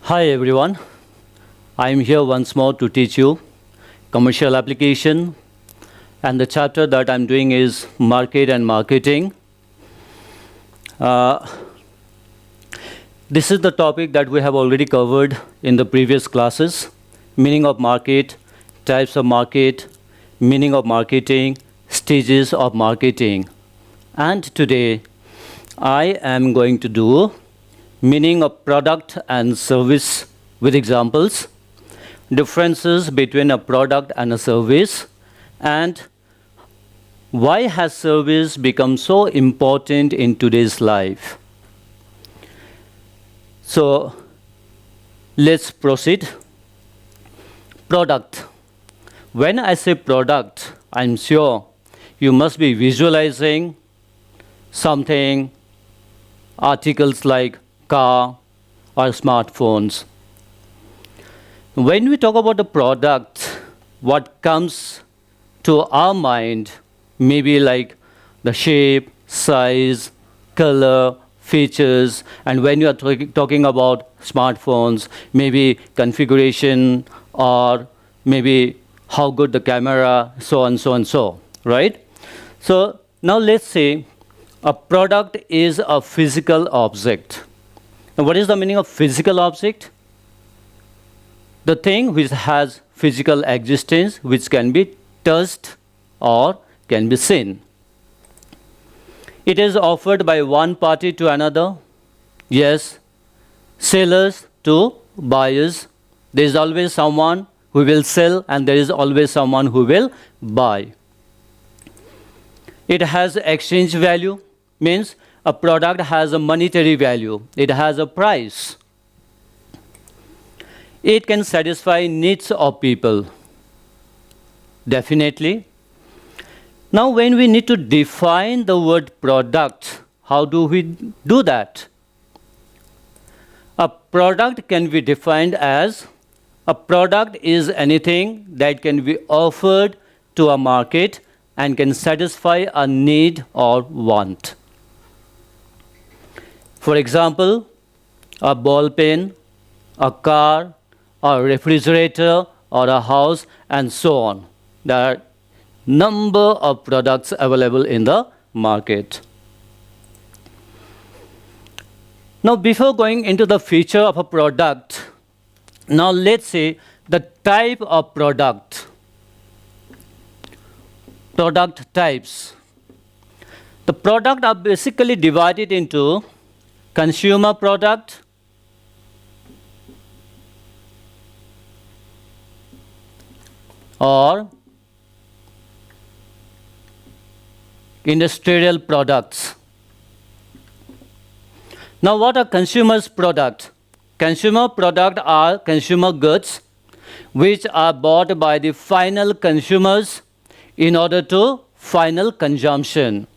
Hi everyone, I am here once more to teach you commercial application, and the chapter that I'm doing is market and marketing. Uh, this is the topic that we have already covered in the previous classes: meaning of market, types of market, meaning of marketing, stages of marketing. And today I am going to do meaning of product and service with examples, differences between a product and a service, and why has service become so important in today's life. So let's proceed. Product. When I say product, I'm sure you must be visualizing something, articles like car or smartphones. When we talk about the product, what comes to our mind may be like the shape, size, color, features, and when you are talking about smartphones, maybe configuration or maybe how good the camera, so on, so on, so, right? So now let's say a product is a physical object. Now, what is the meaning of physical object? The thing which has physical existence, which can be touched or can be seen. It is offered by one party to another. Yes, sellers to buyers. There is always someone who will sell and there is always someone who will buy. It has exchange value, means a product has a monetary value. It has a price. It can satisfy needs of people. Definitely. Now, when we need to define the word product, how do we do that? A product can be defined as a product is anything that can be offered to a market and can satisfy a need or want. For example, a ball pen, a car, a refrigerator, or a house, and so on. There are number of products available in the market. Now, before going into the feature of a product, now let's say the type of product. Product types. The products are basically divided into consumer product, or industrial products. Now, what are consumers' products? Consumer products are consumer goods which are bought by the final consumers in order to final consumption.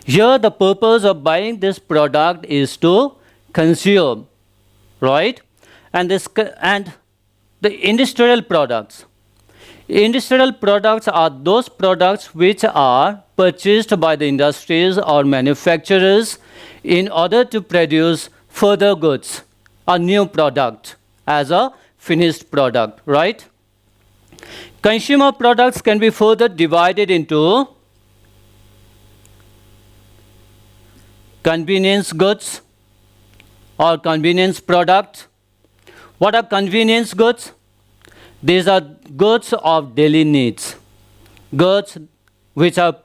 Here, the purpose of buying this product is to consume, right? And the industrial products. Industrial products are those products which are purchased by the industries or manufacturers in order to produce further goods, a new product as a finished product, right? Consumer products can be further divided into convenience goods or convenience product. What are convenience goods? These are goods of daily needs, goods which are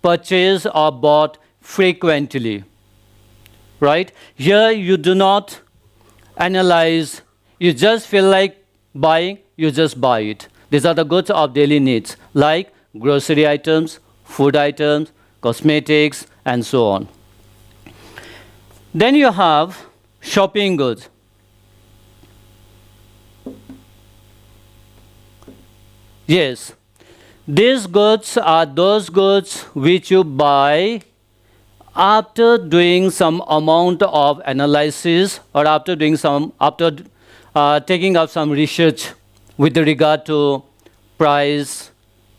purchased or bought frequently, right? Here you do not analyze, you just feel like buying, you just buy it. These are the goods of daily needs like grocery items, food items, cosmetics, and so on. Then you have shopping goods. Yes, these goods are those goods which you buy after doing some amount of analysis or after taking up some research with regard to price,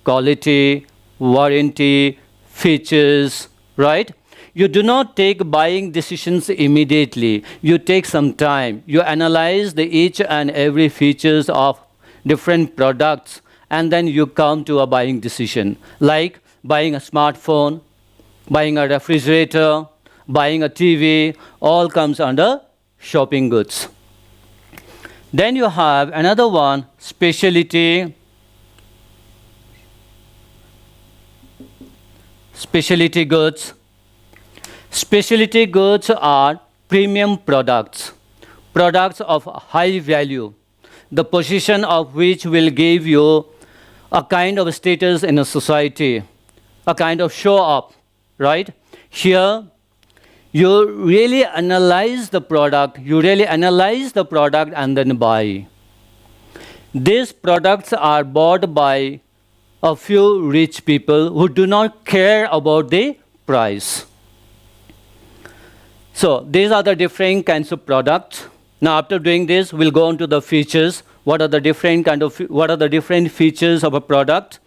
quality, warranty, features, right? You do not take buying decisions immediately. You take some time. You analyze the each and every features of different products, and then you come to a buying decision, like buying a smartphone, buying a refrigerator, buying a TV, all comes under shopping goods. Then you have another one, specialty goods. Specialty goods are premium products, products of high value, the possession of which will give you a kind of status in a society, a kind of show up, right? Here, you really analyze the product, and then buy. These products are bought by a few rich people who do not care about the price. So these are the different kinds of products. Now after doing this, we'll go on to the features. What are the different features of a product?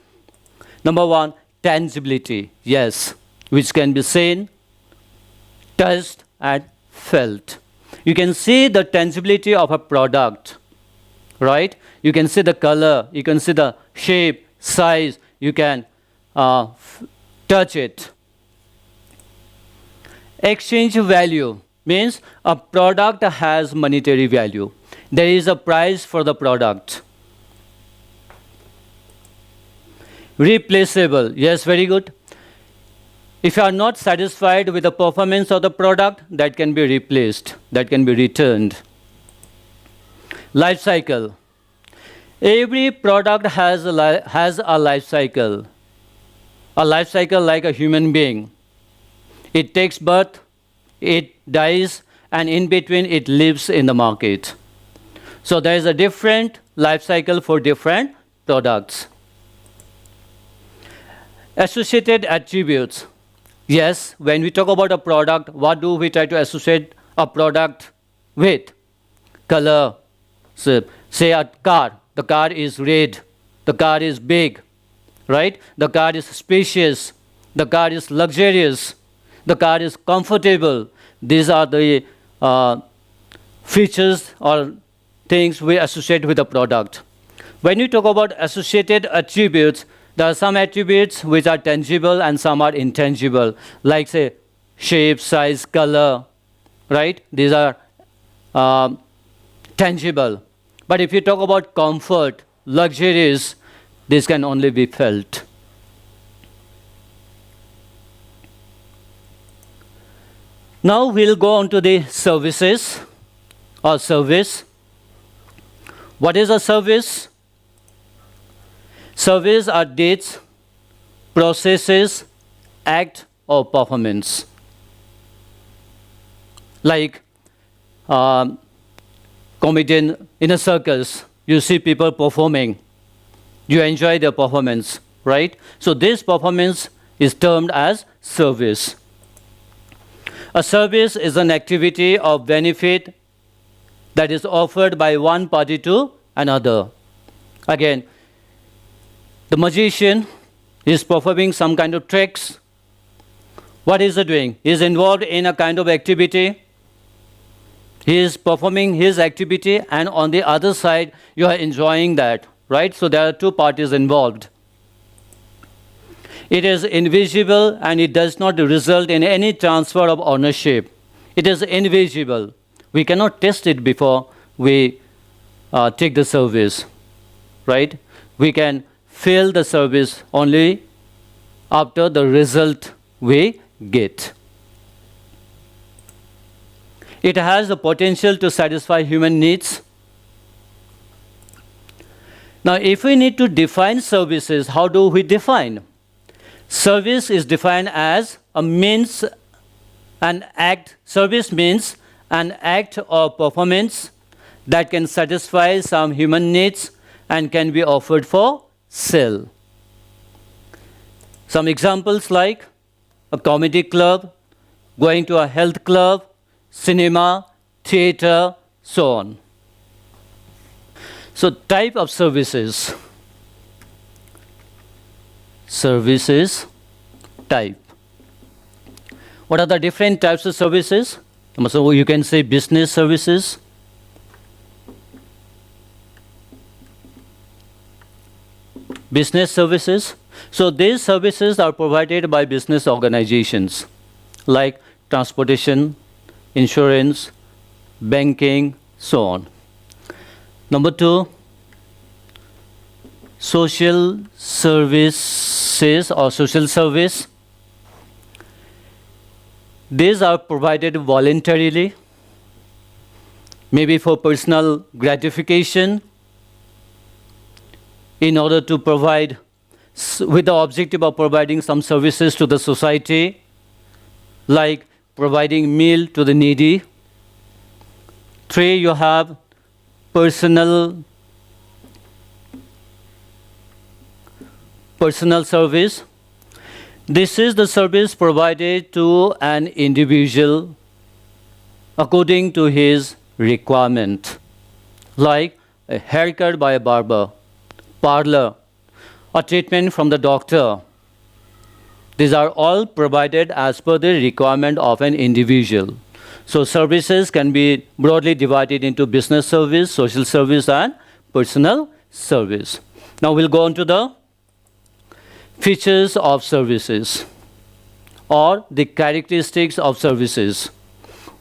Number one, tangibility. Yes, which can be seen, touched, and felt. You can see the tangibility of a product, right? You can see the color, you can see the shape, size, you can touch it. Exchange value means a product has monetary value. There is a price for the product. Replaceable. Yes, very good. If you are not satisfied with the performance of the product, that can be replaced, that can be returned. Life cycle. Every product has a life cycle like a human being. It takes birth, it dies, and in between it lives in the market. So there is a different life cycle for different products. Associated attributes. Yes, when we talk about a product, what do we try to associate a product with? Color. So, say a car. The car is red. The car is big. Right? The car is spacious. The car is luxurious. The car is comfortable. These are the features or things we associate with a product. When you talk about associated attributes, there are some attributes which are tangible and some are intangible, like say shape, size, color, right? These are tangible. But if you talk about comfort, luxuries, this can only be felt. Now we'll go on to the services or service. What is a service? Service are deeds, processes, act, or performance. Like comedian in a circus, you see people performing. You enjoy their performance, right? So this performance is termed as service. A service is an activity of benefit that is offered by one party to another. Again, the magician is performing some kind of tricks. What is he doing? He is involved in a kind of activity. He is performing his activity, and on the other side, you are enjoying that, right? So there are two parties involved. It is invisible and it does not result in any transfer of ownership. It is invisible. We cannot test it before we take the service, right? We can feel the service only after the result we get. It has the potential to satisfy human needs. Now, if we need to define services, how do we define? Service is defined as a means, an act. Service means an act or performance that can satisfy some human needs and can be offered for sale. Some examples like a comedy club, going to a health club, cinema, theater, so on. So type of services. Services type. What are the different types of services? So you can say business services, business services. So these services are provided by business organizations like transportation, insurance, banking, so on. Number two, social services or social service. These are provided voluntarily, maybe for personal gratification, in order to provide, with the objective of providing some services to the society, like providing meal to the needy. 3, you have personal service. This is the service provided to an individual according to his requirement, like a haircut by a barber, parlor, or treatment from the doctor. These are all provided as per the requirement of an individual. So services can be broadly divided into business service, social service, and personal service. Now we'll go on to the features of services or the characteristics of services.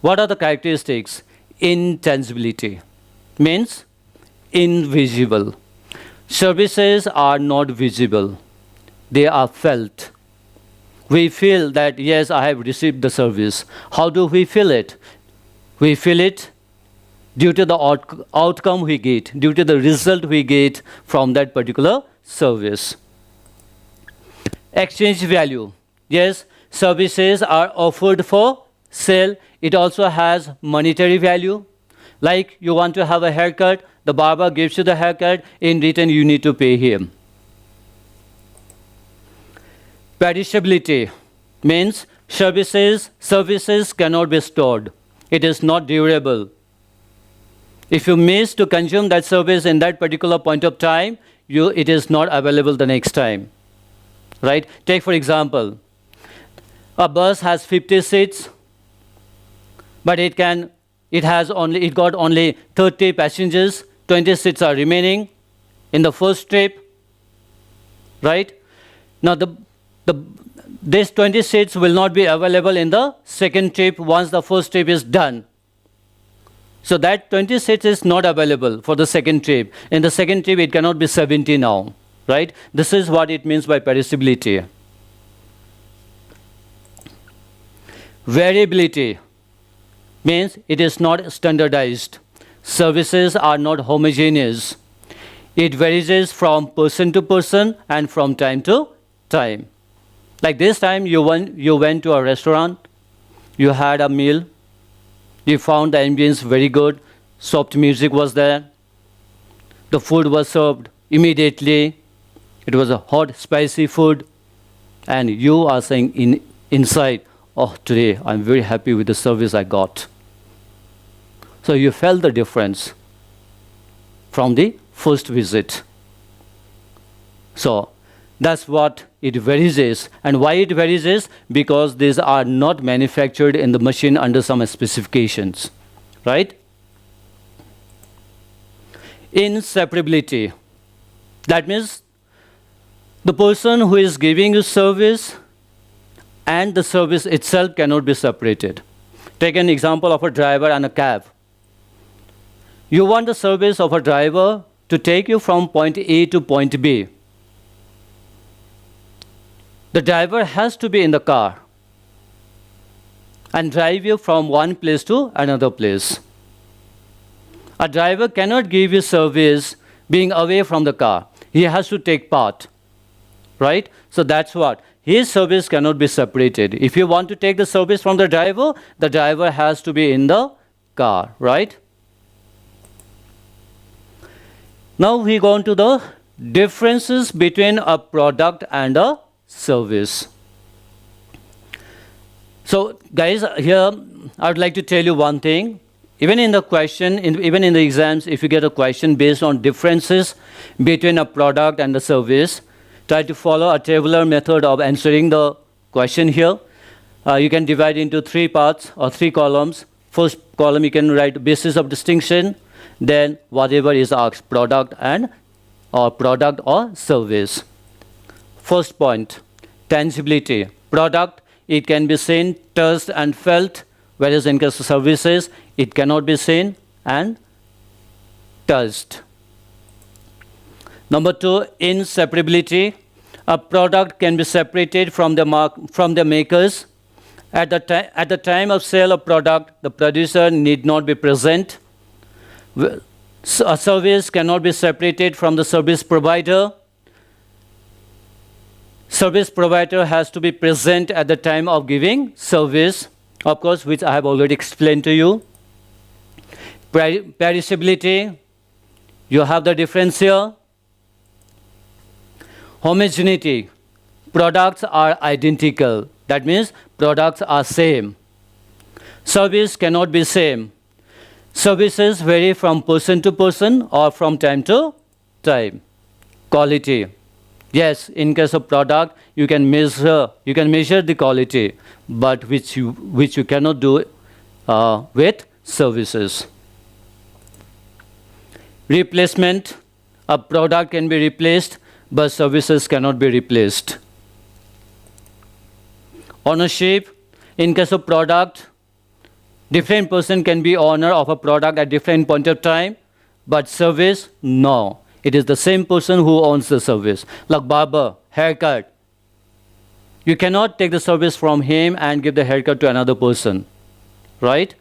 What are the characteristics? Intangibility means invisible. Services are not visible, they are felt. We feel that, yes, I have received the service. How do we feel it? We feel it due to the outcome we get, due to the result we get from that particular service. Exchange value. Yes, services are offered for sale. It also has monetary value. Like you want to have a haircut, the barber gives you the haircut, in return you need to pay him. Perishability means services cannot be stored. It is not durable. If you miss to consume that service in that particular point of time, it is not available the next time. Right? Take for example, a bus has 50 seats, but it got only 30 passengers, 20 seats are remaining in the first trip. Right? Now these 20 seats will not be available in the second trip once the first trip is done. So that 20 seats is not available for the second trip. In the second trip, it cannot be 70 now. Right? This is what it means by perishability. Variability means it is not standardized. Services are not homogeneous. It varies from person to person and from time to time. Like this time you went to a restaurant, you had a meal, you found the ambience very good, soft music was there, the food was served immediately, it was a hot, spicy food, and you are saying inside, oh, today I'm very happy with the service I got. So you felt the difference from the first visit. So that's what it varies. And why it varies? Because these are not manufactured in the machine under some specifications. Right? Inseparability. That means the person who is giving you service and the service itself cannot be separated. Take an example of a driver and a cab. You want the service of a driver to take you from point A to point B. The driver has to be in the car and drive you from one place to another place. A driver cannot give you service being away from the car. He has to take part. Right? So that's what. His service cannot be separated. If you want to take the service from the driver has to be in the car. Right? Now we go on to the differences between a product and a service. So guys, here I would like to tell you one thing. Even in the question, even in the exams, if you get a question based on differences between a product and a service, try to follow a tabular method of answering the question here. you can divide into three parts or three columns. First column you can write basis of distinction, then whatever is asked, product or service. First point, tangibility. Product, it can be seen, touched and felt, whereas in case of services, it cannot be seen and touched. Number two, inseparability. A product can be separated from the makers. At the time of sale of product, the producer need not be present. A service cannot be separated from the service provider. Service provider has to be present at the time of giving service, of course, which I have already explained to you. Perishability, you have the difference here. Homogeneity, products are identical. That means products are same. Service cannot be same. Services vary from person to person or from time to time. Quality. Yes, in case of product, you can measure the quality, but which you cannot do with services. Replacement. A product can be replaced, but services cannot be replaced. Ownership. In case of product, different person can be owner of a product at different point of time, but service, no. It is the same person who owns the service. Like barber, haircut. You cannot take the service from him and give the haircut to another person, right?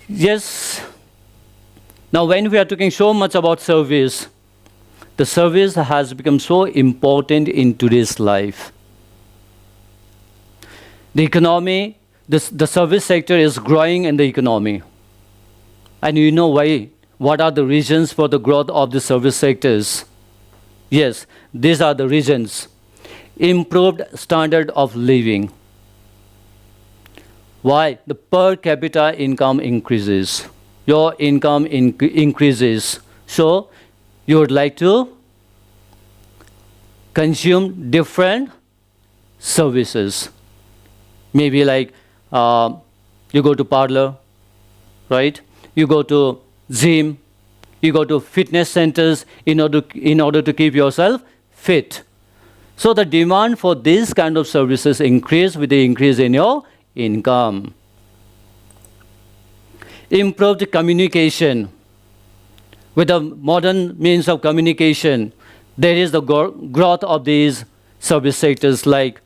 Yes. Now when we are talking so much about service, the service has become so important in today's life. The economy, the service sector is growing in the economy. And you know why? What are the reasons for the growth of the service sectors? Yes, these are the reasons. Improved standard of living. Why? The per capita income increases. Your income increases. So, you would like to consume different services. Maybe like you go to parlor, right? You go to gym, you go to fitness centers in order to keep yourself fit. So the demand for these kind of services increase with the increase in your income. Improved communication. With the modern means of communication, there is the growth of these service sectors like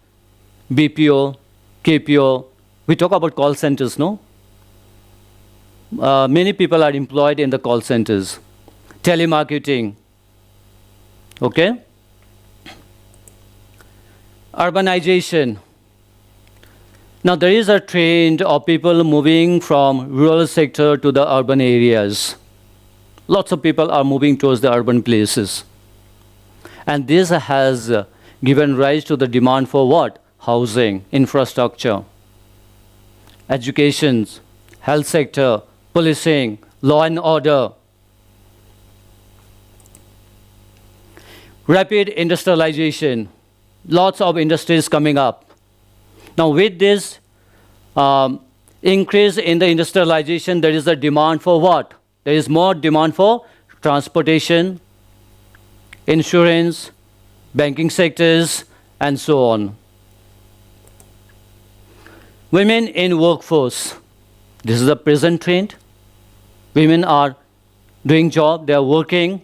BPO, KPO. We talk about call centers, no? Many people are employed in the call centers. Telemarketing. Okay? Urbanization. Now there is a trend of people moving from rural sector to the urban areas. Lots of people are moving towards the urban places. And this has given rise to the demand for what? Housing, infrastructure, education, health sector, policing, law and order. Rapid industrialization. Lots of industries coming up. Now with this increase in the industrialization, there is a demand for what? There is more demand for transportation, insurance, banking sectors, and so on. Women in workforce. This is the present trend. Women are doing job, they are working.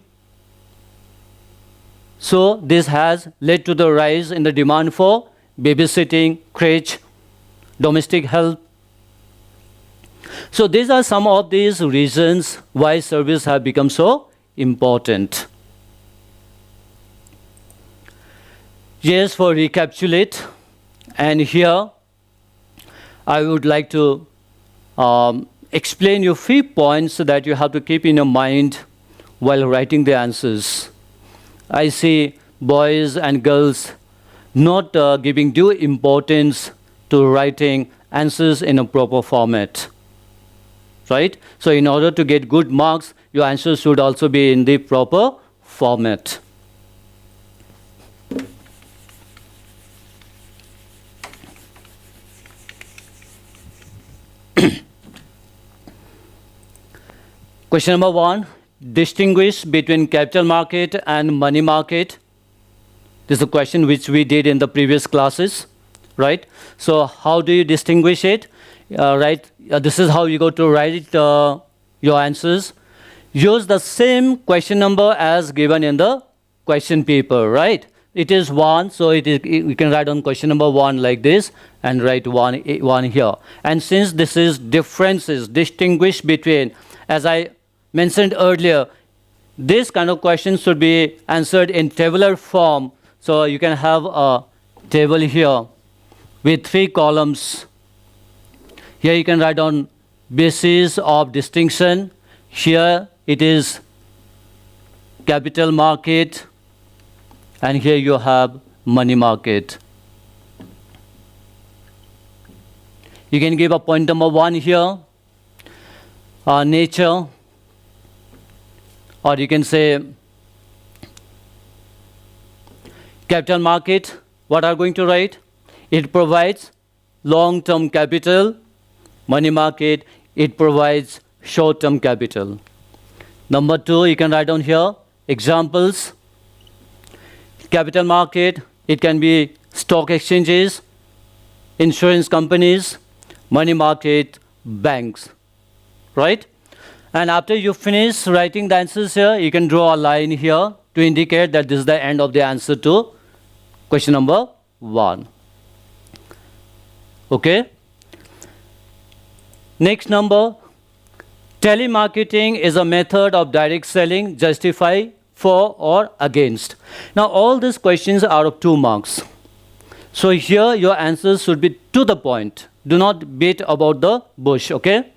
So this has led to the rise in the demand for babysitting, crèche, domestic help. So these are some of these reasons why service have become so important. Yes, for recapitulate, and here I would like to explain you 3 points that you have to keep in your mind while writing the answers. I see boys and girls not giving due importance to writing answers in a proper format. Right? So in order to get good marks, your answers should also be in the proper format. Question number 1, distinguish between capital market and money market. This is a question which we did in the previous classes, right? So how do you distinguish it? This is how you go to write your answers. Use the same question number as given in the question paper, right? It is 1, so you can write on question number 1 like this and write 1 here. And since this is differences, distinguish between, as I mentioned earlier, this kind of question should be answered in tabular form. So you can have a table here with 3 columns. Here you can write on basis of distinction. Here it is capital market, and here you have money market. You can give a point number 1 here, nature, or you can say capital market. What are you going to write? It provides long-term capital. Money market, it provides short-term capital. Number 2, you can write down here examples. Capital market, it can be stock exchanges, insurance companies, money market, banks, right? And after you finish writing the answers here, you can draw a line here to indicate that this is the end of the answer to question number 1. Okay? Next number, telemarketing is a method of direct selling. Justify, for or against. Now all these questions are of 2 marks. So here your answers should be to the point. Do not beat about the bush, okay?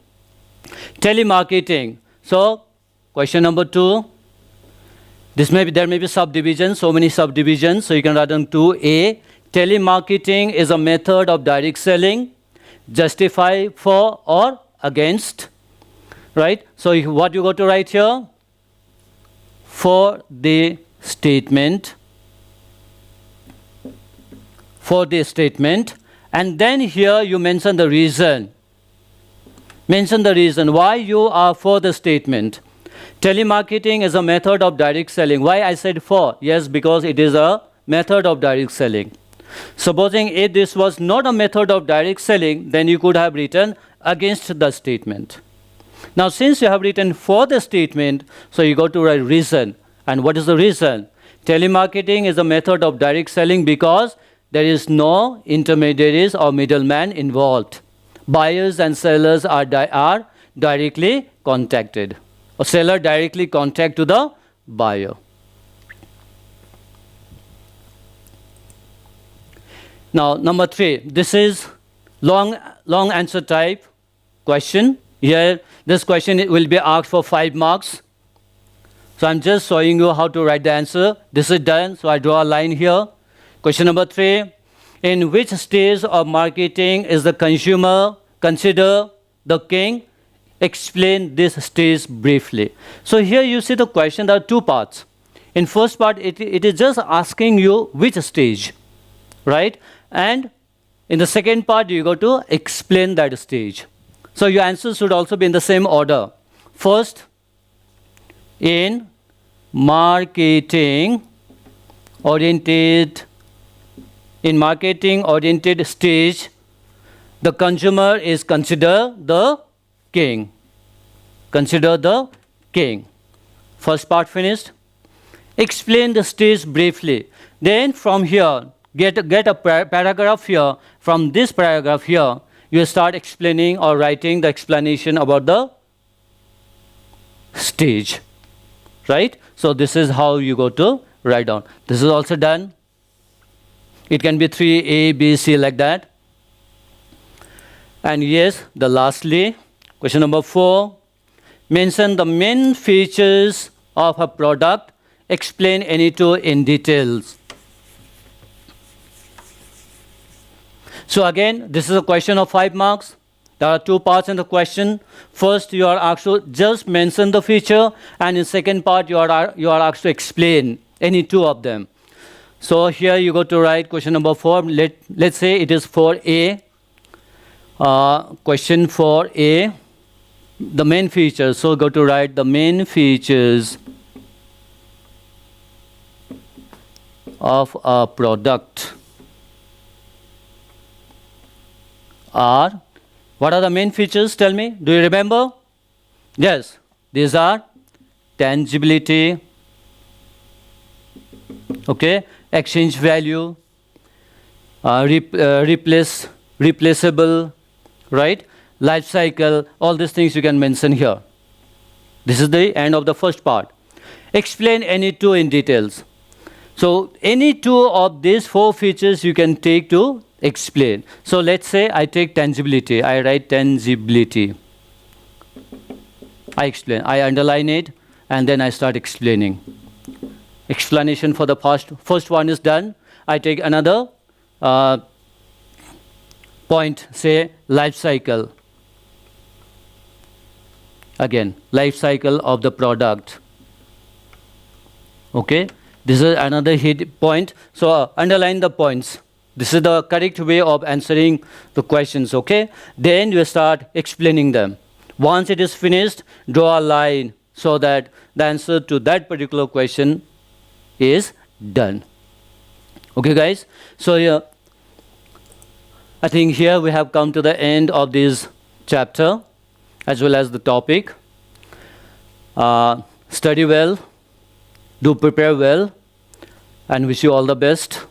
Telemarketing. So question number 2. There may be subdivisions, so many subdivisions. So you can write down 2A. Telemarketing is a method of direct selling. Justify, for or against, right? So what you got to write here? For the statement. For the statement. And then here you mention the reason. Mention the reason why you are for the statement. Telemarketing is a method of direct selling. Why I said for? Yes, because it is a method of direct selling. Supposing if this was not a method of direct selling, then you could have written against the statement. Now since you have written for the statement, so you got to write reason. And what is the reason? Telemarketing is a method of direct selling because there is no intermediaries or middleman involved. Buyers and sellers are directly contacted. A seller directly contact to the buyer. Now number 3, this is long answer type question. Here this question will be asked for 5 marks. So I'm just showing you how to write the answer. This is done, so I draw a line here. Question number 3, in which stage of marketing is the consumer considered the king? Explain this stage briefly. So here you see the question, there are 2 parts. In first part, it is just asking you which stage, right? And in the second part, you go to explain that stage. So your answers should also be in the same order. First, in marketing oriented stage, the consumer is considered the king. Consider the king. First part finished. Explain the stage briefly. Then from here, get a paragraph here. From this paragraph here, you start explaining or writing the explanation about the stage. Right? So this is how you go to write down. This is also done. It can be 3A, B, C like that. And yes, the lastly, question number 4. Mention the main features of a product. Explain any 2 in details. So again, this is a question of 5 marks. There are 2 parts in the question. First, you are asked to just mention the feature, and in second part, you are asked to explain any 2 of them. So here you go to write question number 4. Let's say it is 4A. Question 4A. the main features. So go to write the main features of a product are, what are the main features? Tell me, do you remember? Yes, these are tangibility, okay, exchange value, replaceable, right, life cycle, all these things you can mention here. This is the end of the first part. Explain any two in details. So any two of these four features you can take to explain. So let's say I take tangibility. I write tangibility. I explain. I underline it and then I start explaining. Explanation for the first one is done. I take another point, say life cycle. Again, life cycle of the product. Okay, this is another hit point. So underline the points. This is the correct way of answering the questions. Okay, then you start explaining them. Once it is finished, draw a line so that the answer to that particular question is done. Okay, guys. So here, I think here we have come to the end of this chapter as well as the topic. Study well, do prepare well, and wish you all the best.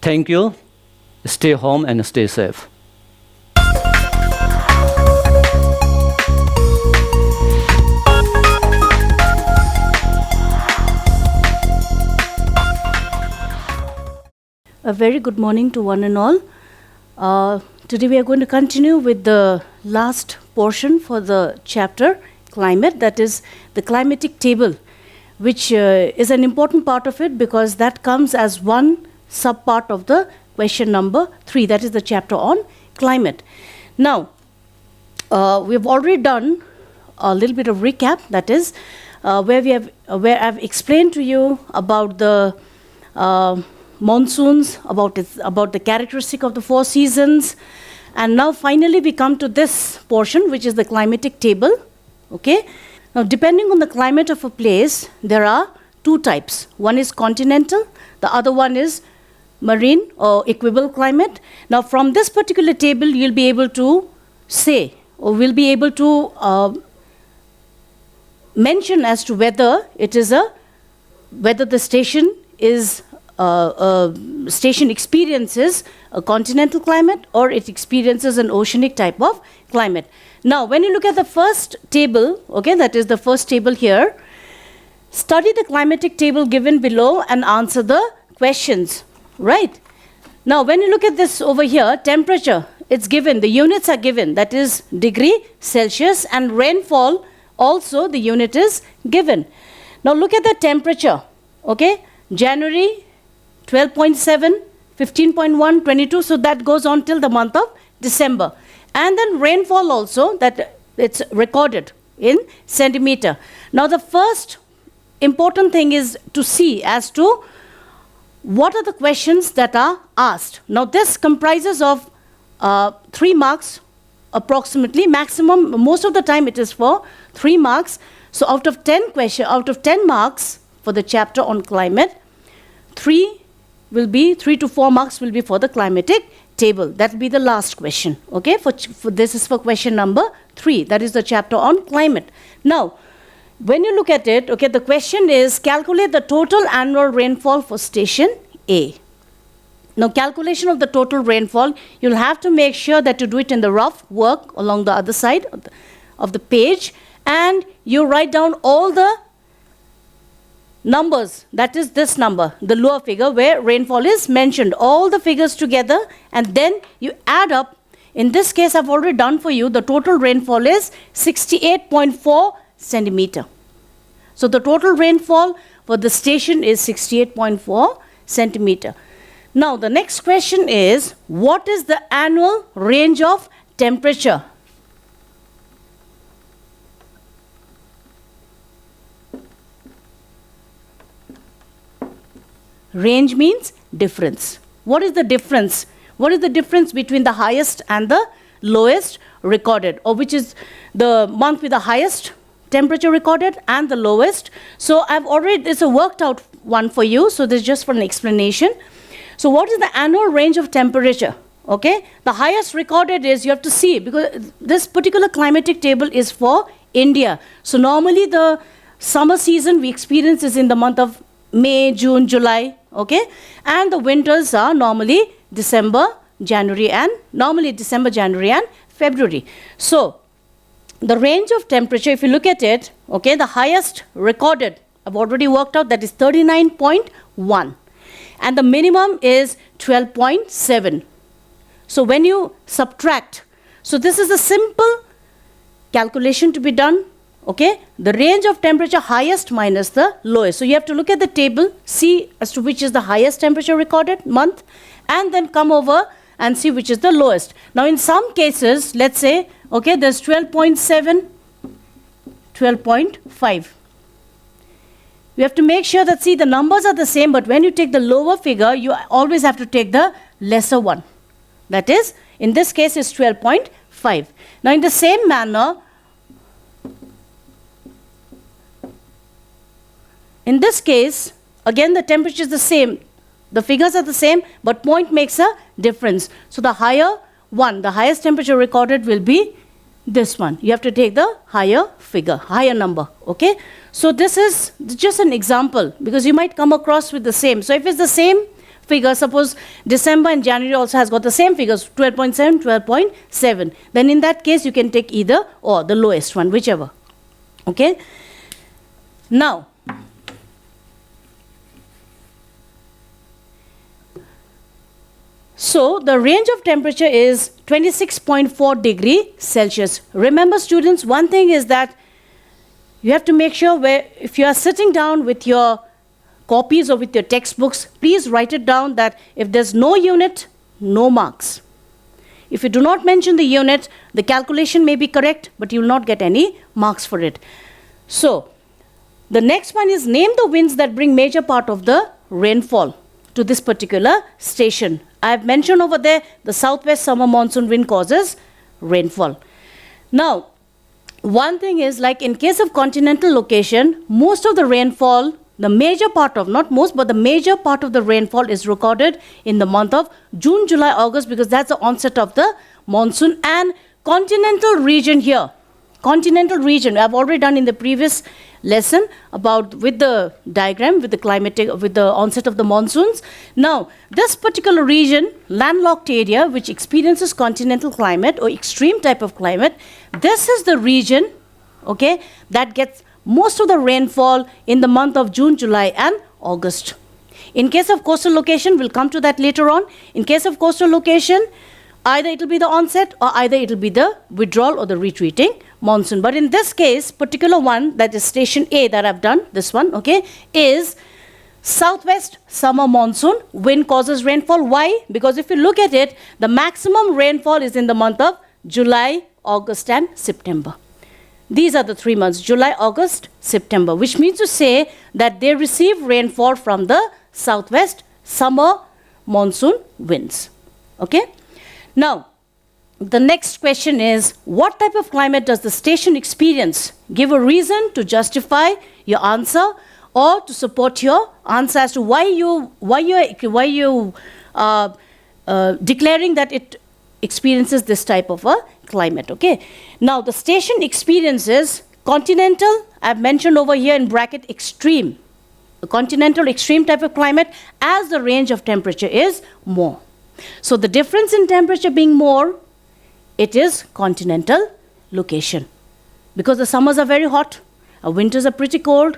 Thank you. Stay home and stay safe. A very good morning to one and all. Today we are going to continue with the last portion for the chapter, climate, that is the climatic table, which is an important part of it because that comes as one sub-part of the question number 3, that is the chapter on climate. Now, we've already done a little bit of recap, that is where I've explained to you about the monsoons, about the characteristic of the 4 seasons, and now finally we come to this portion, which is the climatic table. Okay. Now, depending on the climate of a place, there are 2 types. One is continental, the other one is marine or equable climate. Now, from this particular table, you'll be able to say, or we'll be able to mention as to whether whether the station is station experiences a continental climate or it experiences an oceanic type of climate. Now, when you look at the first table, okay, that is the first table here, study the climatic table given below and answer the questions, right? Now, when you look at this over here, temperature, it's given, the units are given, that is degree Celsius, and rainfall also the unit is given. Now, look at the temperature, okay, January 12.7, 15.1, 22, so that goes on till the month of December. And then rainfall also, that it's recorded in centimeter. Now, the first important thing is to see as to what are the questions that are asked. Now, this comprises of 3 marks approximately, maximum, most of the time it is for 3 marks. So out of 10 marks for the chapter on climate, 3 to 4 marks will be for the climatic table. That will be the last question. Okay, for this is for question number 3. That is the chapter on climate. Now, when you look at it, okay, the question is calculate the total annual rainfall for station A. Now, calculation of the total rainfall, you'll have to make sure that you do it in the rough work along the other side of the page, and you write down all the numbers, that is this number, the lower figure where rainfall is mentioned, all the figures together, and then you add up. In this case, I've already done for you, the total rainfall is 68.4 centimeter. So the total rainfall for the station is 68.4 centimeter. Now, the next question is, what is the annual range of temperature? Range means difference. What is the difference? What is the difference between the highest and the lowest recorded, or which is the month with the highest temperature recorded and the lowest. So I've already, this is a worked out one for you, so this is just for an explanation. So what is the annual range of temperature? Okay, the highest recorded is, you have to see, because this particular climatic table is for India. So normally the summer season we experience is in the month of May, June, July, okay? And the winters are normally December, January, and February. So the range of temperature, if you look at it, okay, the highest recorded, I've already worked out, that is 39.1. And the minimum is 12.7. So when you subtract, so this is a simple calculation to be done, okay? The range of temperature highest minus the lowest. So you have to look at the table, see as to which is the highest temperature recorded month, and then come over and see which is the lowest. Now in some cases, let's say, okay, there's 12.7, 12.5. You have to make sure that, see, the numbers are the same, but when you take the lower figure, you always have to take the lesser one. That is, in this case, is 12.5. Now, in the same manner, in this case, again, the temperature is the same. The figures are the same, but point makes a difference. So, the higher one, the highest temperature recorded will be this one. You have to take the higher figure, higher number, okay? So, this is just an example, because you might come across with the same. So, if it's the same figure, suppose December and January also has got the same figures, 12.7, 12.7. Then in that case, you can take either or, the lowest one, whichever. Okay? Now, so the range of temperature is 26.4 degrees Celsius. Remember, students, one thing is that you have to make sure, where if you are sitting down with your copies or with your textbooks, please write it down that if there's no unit, no marks. If you do not mention the unit, the calculation may be correct, but you will not get any marks for it. So, the next one is, name the winds that bring major part of the rainfall to this particular station. I have mentioned over there, the southwest summer monsoon wind causes rainfall. Now, one thing is, like in case of continental location, most of the rainfall, the major part of, not most, but the major part of the rainfall is recorded in the month of June, July, August, because that's the onset of the monsoon. And continental region here, continental region, I've already done in the previous lesson about with the diagram, with the climatic, with the onset of the monsoons. Now, this particular region, landlocked area, which experiences continental climate or extreme type of climate, this is the region, okay, that gets most of the rainfall in the month of June, July, and August. In case of coastal location, we'll come to that later on. In case of coastal location, either it will be the onset or either it will be the withdrawal or the retreating monsoon. But in this case, particular one, that is station A that I've done, this one, okay, is southwest summer monsoon wind causes rainfall. Why? Because if you look at it, the maximum rainfall is in the month of July, August, and September. These are the 3 months, July, August, September, which means to say that they receive rainfall from the southwest summer monsoon winds. Okay? Now, the next question is, what type of climate does the station experience? Give a reason to justify your answer or to support your answer as to why you declaring that it experiences this type of a climate. Okay. Now, the station experiences continental, I've mentioned over here in bracket, extreme. A continental extreme type of climate as the range of temperature is more. So, the difference in temperature being more, it is continental location. Because the summers are very hot, winters are pretty cold,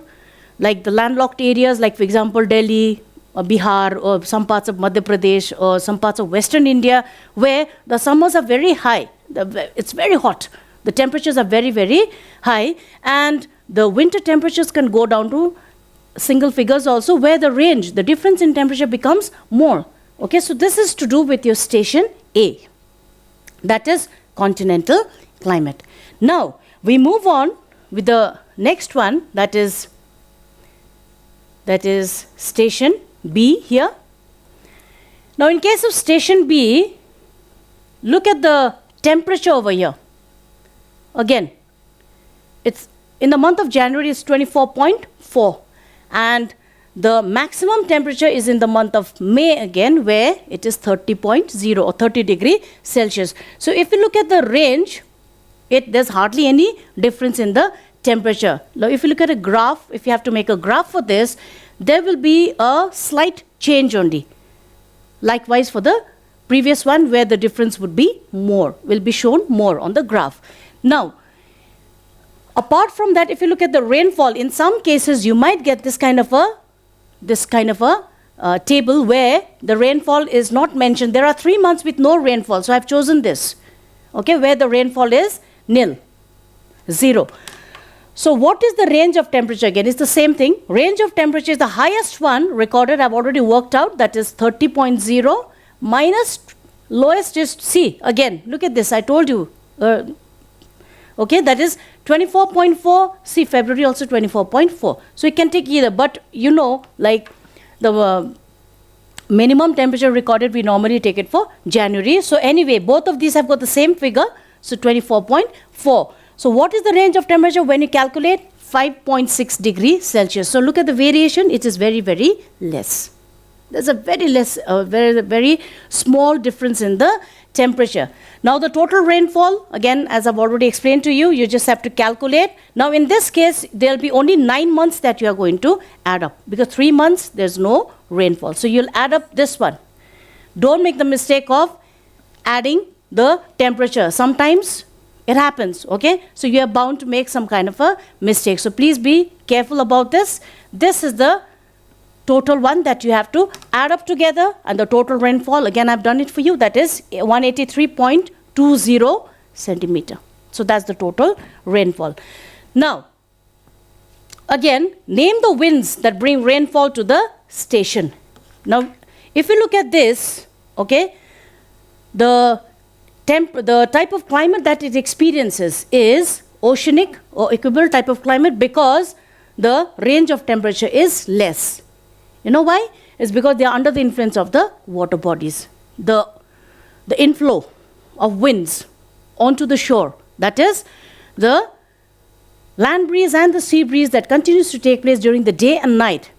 like the landlocked areas, like for example Delhi or Bihar or some parts of Madhya Pradesh or some parts of Western India, where the summers are very high. It's very hot. The temperatures are very, very high, and the winter temperatures can go down to single figures also, where the range, the difference in temperature becomes more. Okay, so this is to do with your station A. That is continental climate. Now, we move on with the next one, that is station B here. Now, in case of station B, look at the temperature over here. again, it's in the month of January it's 24.4, and the maximum temperature is in the month of May again, where it is 30.0 or 30 degree Celsius. So if you look at the range, there's hardly any difference in the temperature. Now if you look at a graph, if you have to make a graph for this, there will be a slight change only. Likewise for the previous one, where the difference would be more, will be shown more on the graph. Now, apart from that, if you look at the rainfall, in some cases you might get this kind of a table where the rainfall is not mentioned. There are 3 months with no rainfall, so I've chosen this, okay, where the rainfall is nil, 0. So what is the range of temperature? Again, it's the same thing. Range of temperature is the highest one recorded. I've already worked out, that is 30.0, minus lowest is C. Again, look at this, I told you. Okay, that is 24.4. See, February also 24.4. So you can take either, but you know, like the minimum temperature recorded, we normally take it for January. So anyway, both of these have got the same figure, so 24.4. So what is the range of temperature when you calculate? 5.6 degrees Celsius. So look at the variation, it is very, very less. There's a very small difference in the temperature. Now the total rainfall, again, as I've already explained to you, you just have to calculate. Now in this case, there'll be only 9 months that you are going to add up, because 3 months there's no rainfall. So you'll add up this one. Don't make the mistake of adding the temperature. Sometimes it happens, okay? So you are bound to make some kind of a mistake. So please be careful about this. This is the total one that you have to add up together, and the total rainfall, again I've done it for you, that is 183.20 centimeter. So that's the total rainfall. Now, again, name the winds that bring rainfall to the station. Now, if you look at this, okay, the type of climate that it experiences is oceanic or equatorial type of climate, because the range of temperature is less. You know why? It's because they are under the influence of the water bodies. The inflow of winds onto the shore, that is the land breeze and the sea breeze that continues to take place during the day and night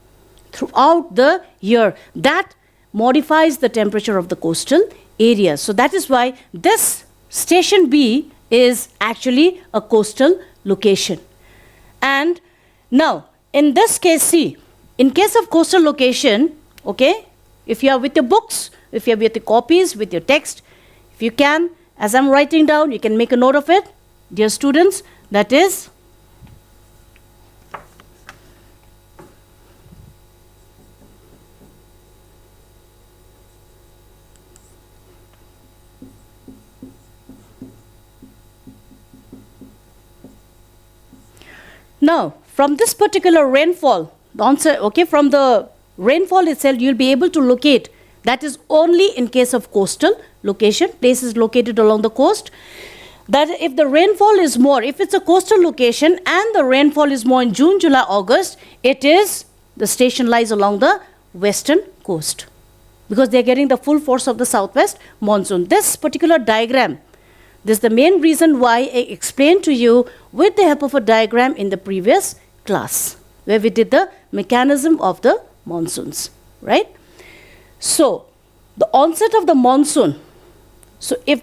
throughout the year, that modifies the temperature of the coastal areas. So that is why this station B is actually a coastal location. And now, in this case, see, in case of coastal location, okay, if you are with your books, if you are with your copies, with your text, if you can, as I'm writing down, you can make a note of it, dear students, that is now, from this particular rainfall, the answer, okay, from the rainfall itself, you'll be able to locate. That is only in case of coastal location, places located along the coast. That if the rainfall is more, if it's a coastal location and the rainfall is more in June, July, August, the station lies along the western coast, because they're getting the full force of the southwest monsoon. This particular diagram, this is the main reason why I explained to you with the help of a diagram in the previous class, where we did the mechanism of the monsoons, right? So, the onset of the monsoon. So, if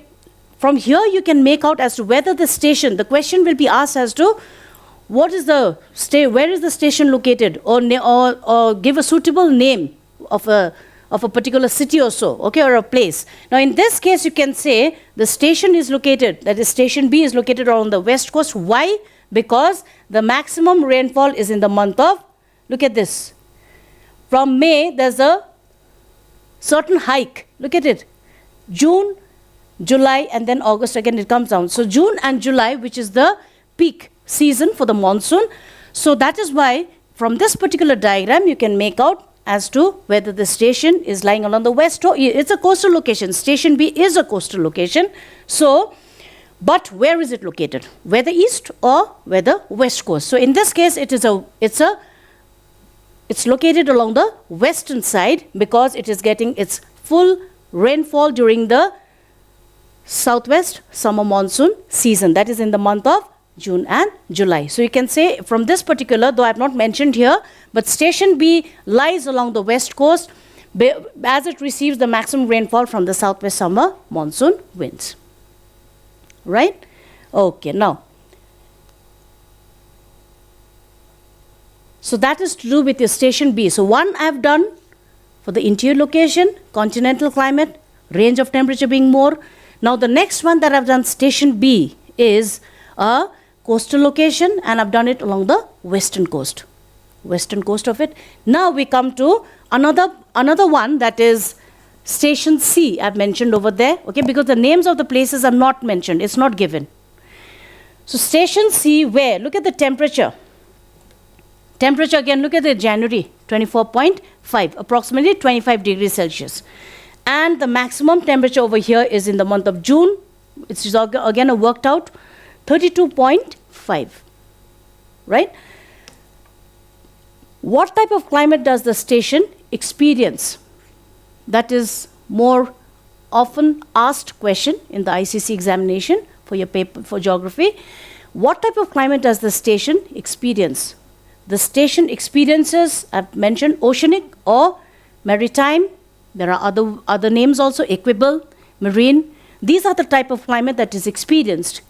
from here you can make out as to whether the station, the question will be asked as to where is the station located, or give a suitable name of a particular city or so, okay, or a place. Now, in this case, you can say the station is located, that is station B is located on the west coast. Why? Because the maximum rainfall is in the month of, look at this, from May there's a certain hike, look at it, June, July, and then August again it comes down. So June and July, which is the peak season for the monsoon. So that is why from this particular diagram you can make out as to whether the station is lying along the west, or it's a coastal location. Station B is a coastal location. So, but where is it located? Whether east or whether west coast. So in this case, it's located along the western side, because it is getting its full rainfall during the southwest summer monsoon season. That is in the month of June and July. So you can say from this particular, though I have not mentioned here, but station B lies along the west coast as it receives the maximum rainfall from the southwest summer monsoon winds. Right? Okay, now. So that is to do with your station B. So one I have done for the interior location, continental climate, range of temperature being more. Now the next one that I've done, station B, is a coastal location, and I've done it along the western coast of it. Now we come to another one, that is station C. I've mentioned over there, okay, because the names of the places are not mentioned, it's not given. So station C, where, look at the temperature. Temperature again, look at the January, 24.5, approximately 25 degrees Celsius. And the maximum temperature over here is in the month of June. It's again a worked out 32.5, right? What type of climate does the station experience? That is more often asked question in the ICC examination for your paper for geography. What type of climate does the station experience? The station experiences, I've mentioned, oceanic or maritime. There are other names also, equable, marine. These are the type of climate that is experienced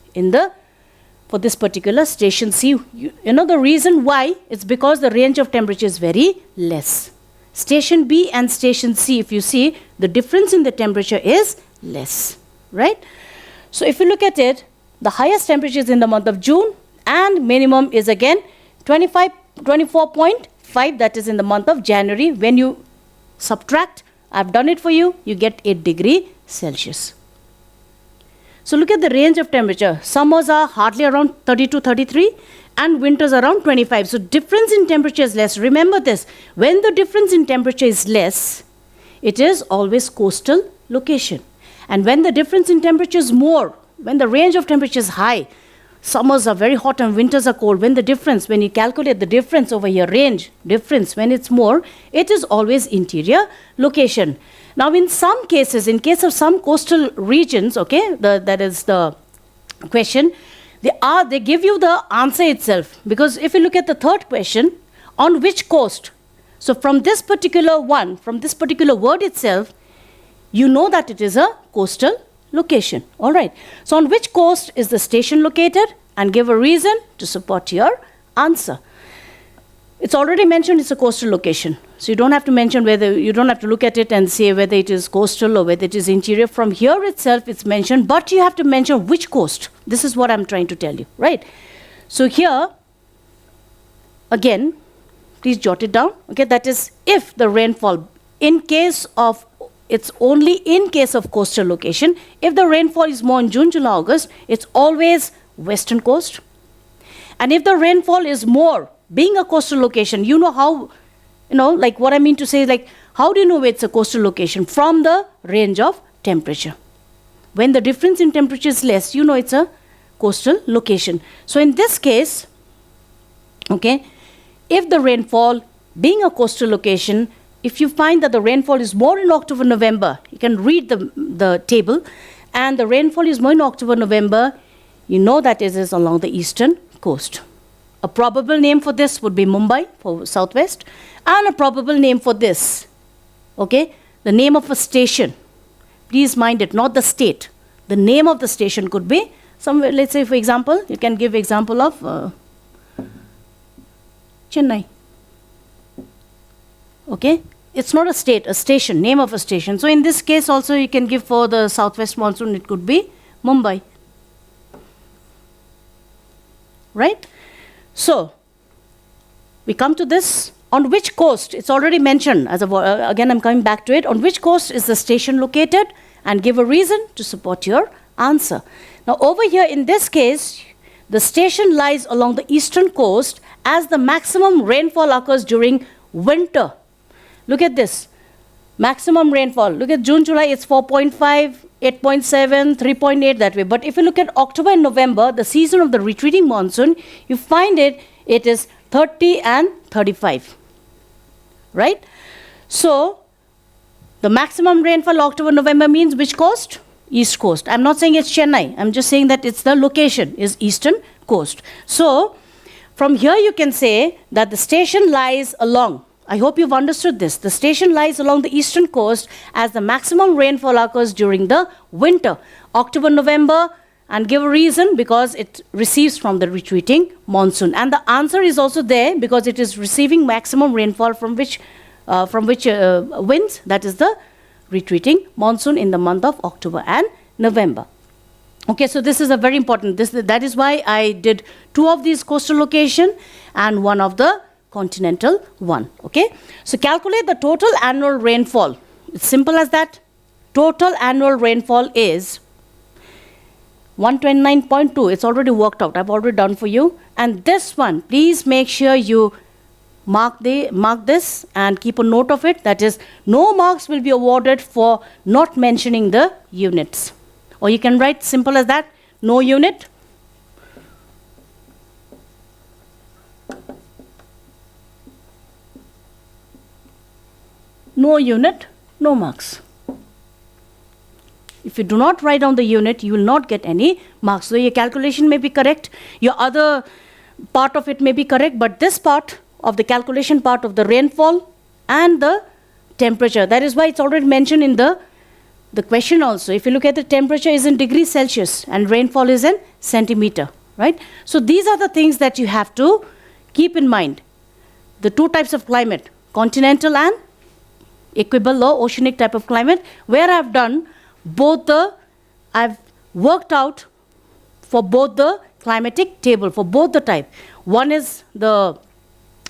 for this particular station C. You know the reason why? It's because the range of temperature is very less. Station B and station C, if you see, the difference in the temperature is less, right? So if you look at it, the highest temperature is in the month of June, and minimum is again 24.5, that is in the month of January. When you subtract, I've done it for you, you get 8 degrees Celsius. So look at the range of temperature. Summers are hardly around 32, 33, and winters around 25. So difference in temperature is less. Remember this, when the difference in temperature is less, it is always coastal location. And when the difference in temperature is more, when the range of temperature is high, summers are very hot and winters are cold, when you calculate the difference over here, range difference, when it's more, it is always interior location. Now in some cases, in case of some coastal regions, okay, that is the question, they give you the answer itself. Because if you look at the third question, on which coast? So from this particular one, from this particular word itself, you know that it is a coastal location. All right. So on which coast is the station located? And give a reason to support your answer. It's already mentioned it's a coastal location. So you don't have to mention you don't have to look at it and say whether it is coastal or whether it is interior. From here itself it's mentioned, but you have to mention which coast. This is what I'm trying to tell you, right? So here, again, please jot it down. Okay, that is if the rainfall, it's only in case of coastal location. If the rainfall is more in June, July, August, it's always western coast. And if the rainfall is more, being a coastal location, you know how, like what I mean to say, like how do you know it's a coastal location? From the range of temperature. When the difference in temperature is less, you know it's a coastal location. So in this case, okay, if the rainfall, being a coastal location, if you find that the rainfall is more in October, November, you can read the table, and the rainfall is more in October, November, you know that it is along the eastern coast. A probable name for this would be Mumbai for southwest, and a probable name for this, okay, the name of a station. Please mind it, not the state. The name of the station could be somewhere, let's say for example, you can give example of Chennai. Okay, it's not a state, a station, name of a station. So in this case also you can give for the southwest monsoon, it could be Mumbai. Right? So, we come to this, on which coast, it's already mentioned, again I'm coming back to it, on which coast is the station located, and give a reason to support your answer. Now over here in this case, the station lies along the eastern coast as the maximum rainfall occurs during winter. Look at this, maximum rainfall, look at June, July, it's 4.5, 8.7, 3.8 that way. But if you look at October and November, the season of the retreating monsoon, you find it is 30 and 35, right? So, the maximum rainfall October, November means which coast? East Coast. I'm not saying it's Chennai. I'm just saying that it's the location is Eastern Coast. So from here you can say that the station lies along. I hope you've understood this. The station lies along the eastern coast as the maximum rainfall occurs during the winter, October, November, and give a reason because it receives from the retreating monsoon. And the answer is also there because it is receiving maximum rainfall from which winds, that is the retreating monsoon in the month of October and November. Okay, so this is a very important, that is why I did 2 of these coastal location and 1 of the continental one. Okay, so calculate the total annual rainfall. It's simple as that. Total annual rainfall is 129.2. It's already worked out. I've already done for you. And this one, please make sure you mark this and keep a note of it. That is, no marks will be awarded for not mentioning the units. Or you can write simple as that, no unit. No unit, no marks. If you do not write down the unit, you will not get any marks. So your calculation may be correct, your other part of it may be correct, but this part of the calculation part of the rainfall and the temperature, that is why it's already mentioned in the question also. If you look at the temperature is in degrees Celsius and rainfall is in centimeter, right? So these are the things that you have to keep in mind. The 2 types of climate, continental and equable or oceanic type of climate, where I've done both I've worked out for both the climatic table, for both the type. One is the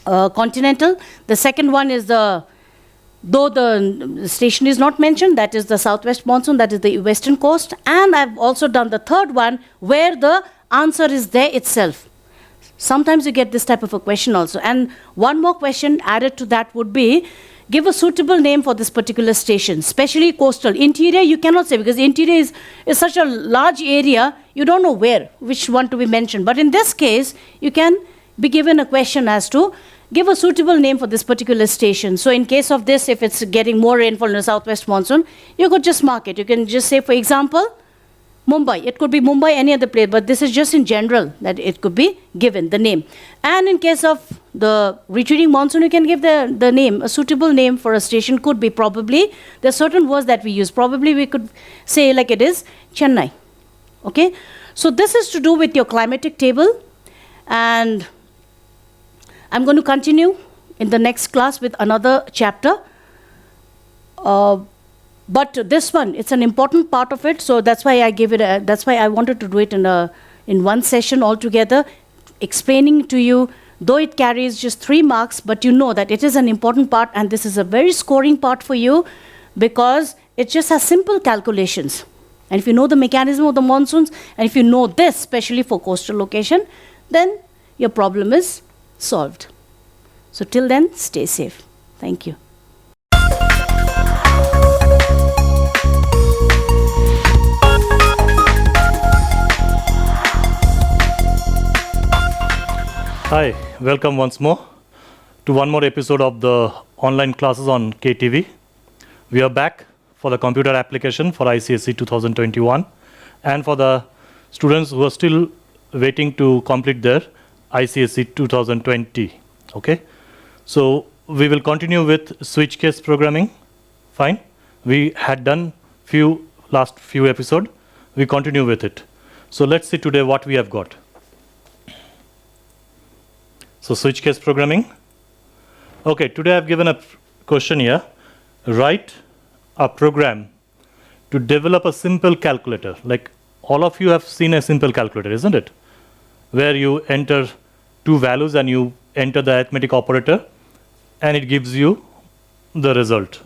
continental, the second one is though the station is not mentioned, that is the southwest monsoon, that is the western coast, and I've also done the third one where the answer is there itself. Sometimes you get this type of a question also. And one more question added to that would be, give a suitable name for this particular station, especially coastal. Interior, you cannot say because interior is such a large area, you don't know which one to be mentioned. But in this case, you can be given a question as to give a suitable name for this particular station. So in case of this, if it's getting more rainfall in the southwest monsoon, you could just mark it. You can just say, for example, Mumbai. It could be Mumbai, any other place, but this is just in general that it could be given, the name. And in case of the retreating monsoon, you can give the name. A suitable name for a station could be probably, there are certain words that we use. Probably we could say like it is Chennai. Okay? So this is to do with your climatic table. And I'm going to continue in the next class with another chapter. But this one, it's an important part of it, so that's why I gave it. That's why I wanted to do it in one session altogether, explaining to you. Though it carries just 3 marks, but you know that it is an important part, and this is a very scoring part for you, because it just has simple calculations. And if you know the mechanism of the monsoons, and if you know this, especially for coastal location, then your problem is solved. So till then, stay safe. Thank you. Hi, welcome once more to one more episode of the online classes on KTV. We are back for the computer application for ICSE 2021 and for the students who are still waiting to complete their ICSE 2020. Okay, so we will continue with switch case programming. Fine, we had done last few episodes. We continue with it. So let's see today what we have got. So switch case programming. Okay, today I've given a question here. Write a program to develop a simple calculator. Like all of you have seen a simple calculator, isn't it? Where you enter 2 values and you enter the arithmetic operator and it gives you the result.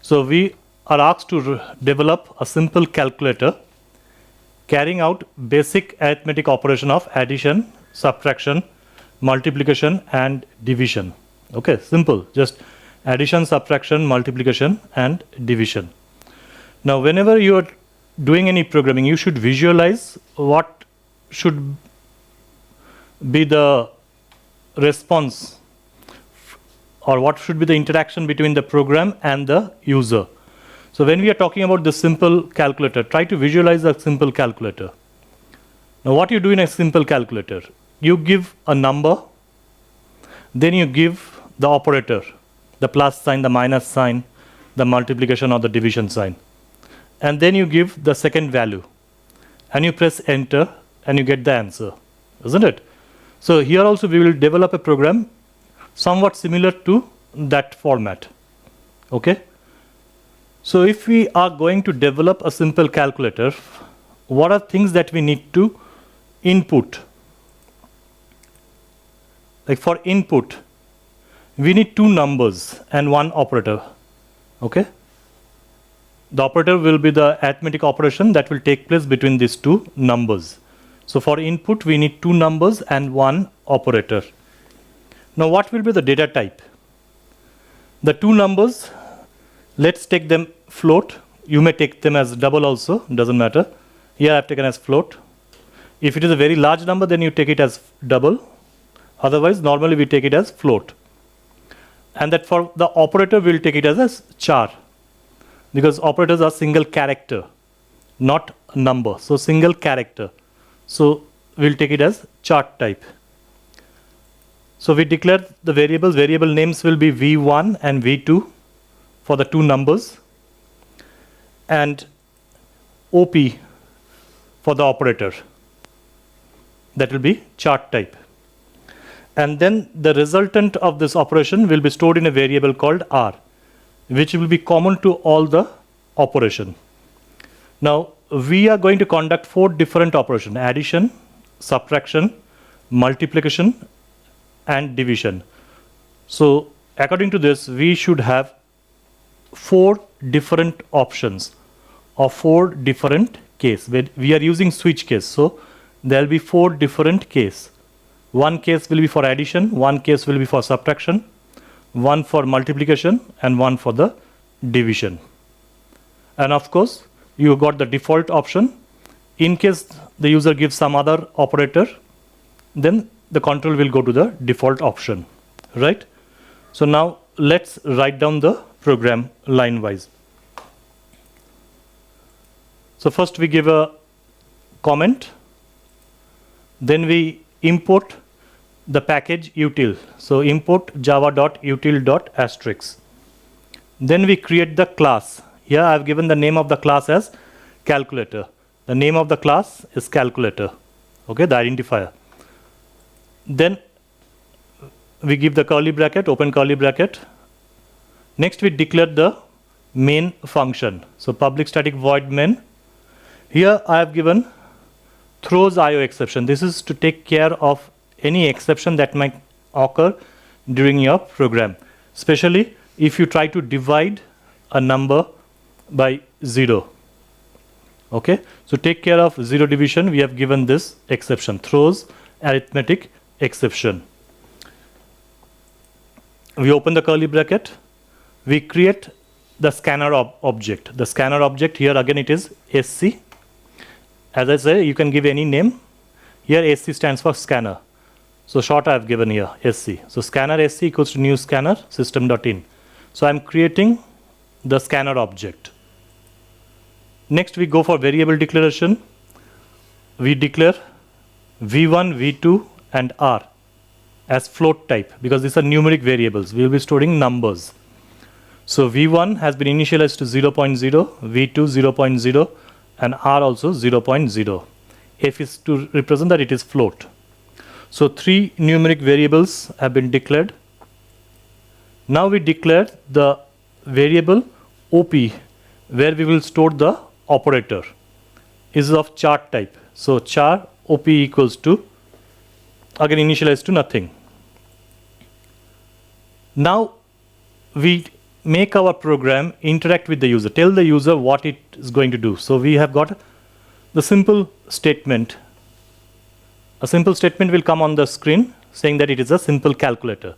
So we are asked to develop a simple calculator carrying out basic arithmetic operation of addition, subtraction, multiplication and division. Okay, simple, just addition, subtraction, multiplication and division. Now whenever you are doing any programming, you should visualize what should be the response or what should be the interaction between the program and the user. So when we are talking about the simple calculator, try to visualize a simple calculator. Now what you do in a simple calculator, you give a number, then you give the operator, the plus sign, the minus sign, the multiplication or the division sign. And then you give the second value. And you press enter and you get the answer, isn't it? So here also we will develop a program somewhat similar to that format. Okay? So if we are going to develop a simple calculator, what are things that we need to input? Like for input, we need two numbers and one operator. Okay? The operator will be the arithmetic operation that will take place between these two numbers. So for input, we need two numbers and one operator. Now what will be the data type? The two numbers, let's take them float. You may take them as double also, doesn't matter. Here I have taken as float. If it is a very large number, then you take it as double. Otherwise, normally we take it as float. And that for the operator, we'll take it as a char. Because operators are single character, not a number. So single character. So we'll take it as chart type. So we declare the variables. Variable names will be v1 and v2 for the two numbers, and op for the operator. That will be chart type. And then the resultant of this operation will be stored in a variable called r, which will be common to all the operation. Now we are going to conduct 4 different operations: addition, subtraction, multiplication, and division. So according to this, we should have 4 different options or 4 different cases. We are using switch case, so there will be 4 different cases. One case will be for addition, one case will be for subtraction, one for multiplication, and one for the division. And of course, you got the default option. In case the user gives some other operator, then the control will go to the default option, right? So now let's write down the program line wise. So first we give a comment, then we import the package util. So import java.util.asterisk. Then we create the class. Here I have given the name of the class as calculator. The name of the class is calculator. Okay, the identifier. Then we give the curly bracket, open curly bracket. Next we declare the main function. So public static void main. Here I have given throws IO exception. This is to take care of any exception that might occur during your program, especially if you try to divide a number by 0. Okay, so take care of 0 division. We have given this exception, throws arithmetic exception. We open the curly bracket. We create the scanner object. The scanner object here again it is SC. As I say, you can give any name. Here SC stands for scanner. So short I have given here SC. So scanner SC equals to new scanner system.in. So I am creating the scanner object. Next we go for variable declaration. We declare v1, v2 and r as float type because these are numeric variables. We will be storing numbers. So v1 has been initialized to 0.0, v2 0.0 and r also 0.0. F is to represent that it is float. So 3 numeric variables have been declared. Now we declare the variable op where we will store the operator is of chart type. So char op equals to again initialized to nothing. Now we make our program interact with the user, tell the user what it is going to do. So we have got the simple statement. A simple statement will come on the screen saying that it is a simple calculator.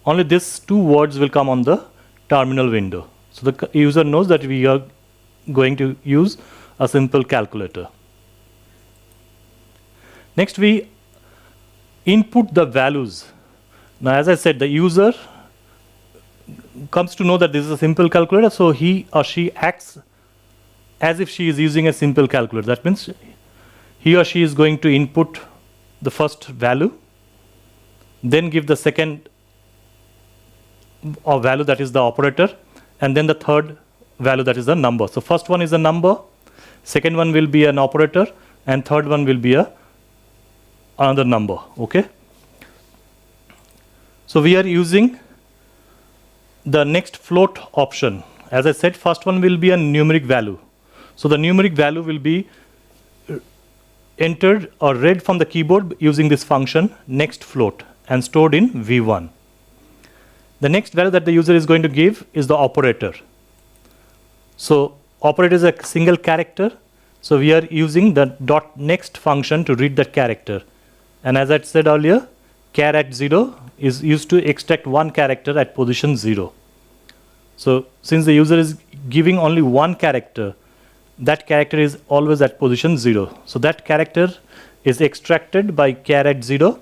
Only these 2 words will come on the terminal window. So the user knows that we are going to use a simple calculator. Next we input the values. Now as I said, the user comes to know that this is a simple calculator, so he or she acts as if she is using a simple calculator. That means he or she is going to input the first value, then give the second value, that is the operator, and then the third value, that is the number. So first one is a number, second one will be an operator, and third one will be another number. Okay. So we are using the next float option. As I said, first one will be a numeric value. So the numeric value will be entered or read from the keyboard using this function next float and stored in V1. The next value that the user is going to give is the operator. So operator is a single character. So we are using the dot next function to read that character. And as I said earlier, char at 0 is used to extract one character at position 0. So since the user is giving only one character, that character is always at position 0. So that character is extracted by char at 0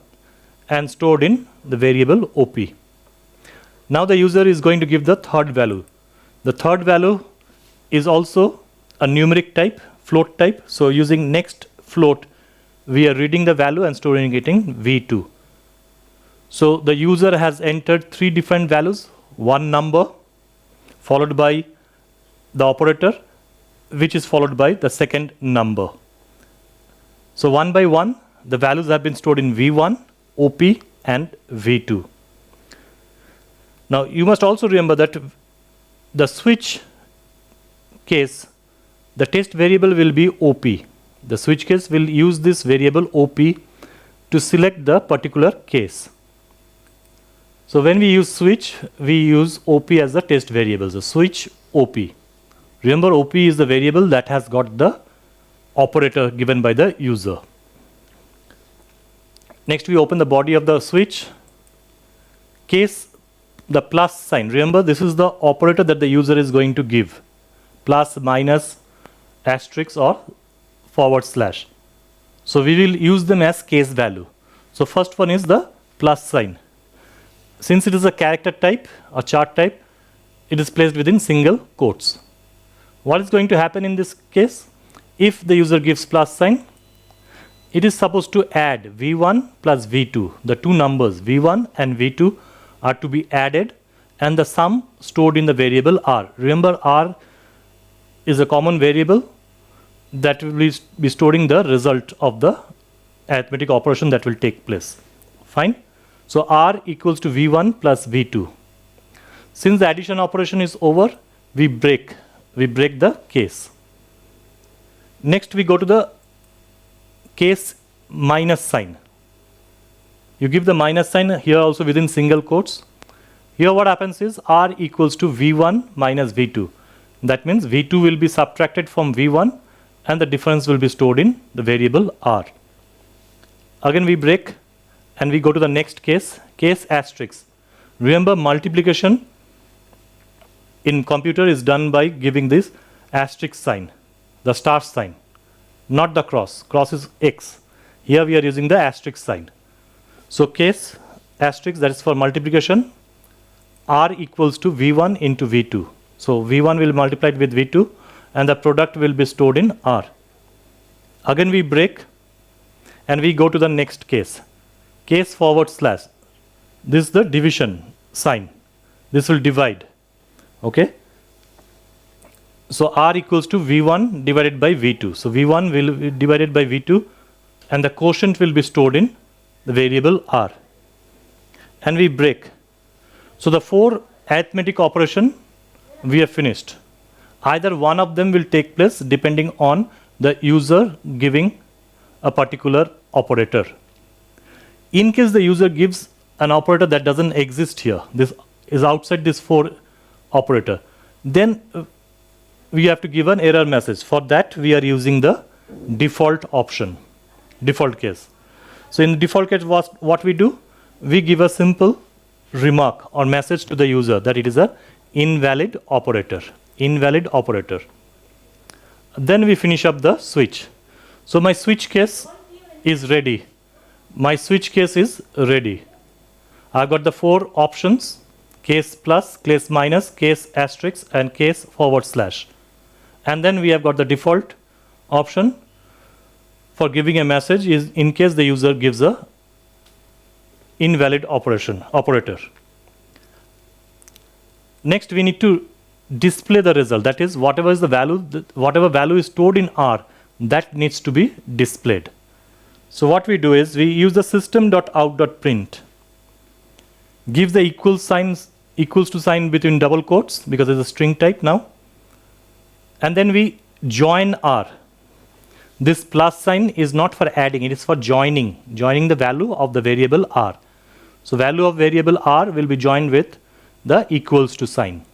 and stored in the variable OP. Now the user is going to give the third value. The third value is also a numeric type, float type. So using next float, we are reading the value and storing it in V2. So the user has entered three different values, one number followed by the operator, which is followed by the second number. So one by one, the values have been stored in V1, OP, and V2. Now you must also remember that the switch case, the test variable will be OP. The switch case will use this variable OP to select the particular case. So when we use switch, we use OP as the test variable. So switch OP. Remember, OP is the variable that has got the operator given by the user. Next, we open the body of the switch. Case, the plus sign. Remember, this is the operator that the user is going to give. Plus, minus, asterisk, or forward slash. So we will use them as case value. So first one is the plus sign. Since it is a character type or chart type, it is placed within single quotes. What is going to happen in this case? If the user gives plus sign, it is supposed to add V1 plus V2. The two numbers V1 and V2 are to be added and the sum stored in the variable R. Remember, R is a common variable that will be storing the result of the arithmetic operation that will take place. Fine. So R equals to V1 plus V2. Since the addition operation is over, we break the case. Next we go to the case minus sign. You give the minus sign here also within single quotes. Here what happens is R equals to V1 minus V2. That means V2 will be subtracted from V1 and the difference will be stored in the variable R. Again we break and we go to the next case, case asterisk. Remember, multiplication in computer is done by giving this asterisk sign, the star sign, not the cross. Cross is X. Here we are using the asterisk sign. So case asterisk, that is for multiplication, R equals to V1 into V2. So V1 will be multiplied with V2 and the product will be stored in R. Again we break and we go to the next case. Case forward slash. This is the division sign. This will divide. Okay. So R equals to V1 divided by V2. So V1 will be divided by V2 and the quotient will be stored in the variable R. And we break. So the four arithmetic operation we have finished. Either one of them will take place depending on the user giving a particular operator. In case the user gives an operator that doesn't exist here, this is outside this four operator, then we have to give an error message. For that we are using the default option, default case. So in the default case what we do, we give a simple remark or message to the user that it is a invalid operator, invalid operator. Then we finish up the switch. So my switch case is ready. My switch case is ready. I've got the four options case plus, case minus, case asterisk, and case forward slash. And then we have got the default option for giving a message is in case the user gives a invalid operator. Next, we need to display the result. That is, whatever is the value, whatever value is stored in R, that needs to be displayed. So what we do is we use the system.out.print. Give the equals to sign between double quotes because it's a string type now. And then we join R. This plus sign is not for adding, it is for joining the value of the variable R. So value of variable R will be joined with the equals to sign.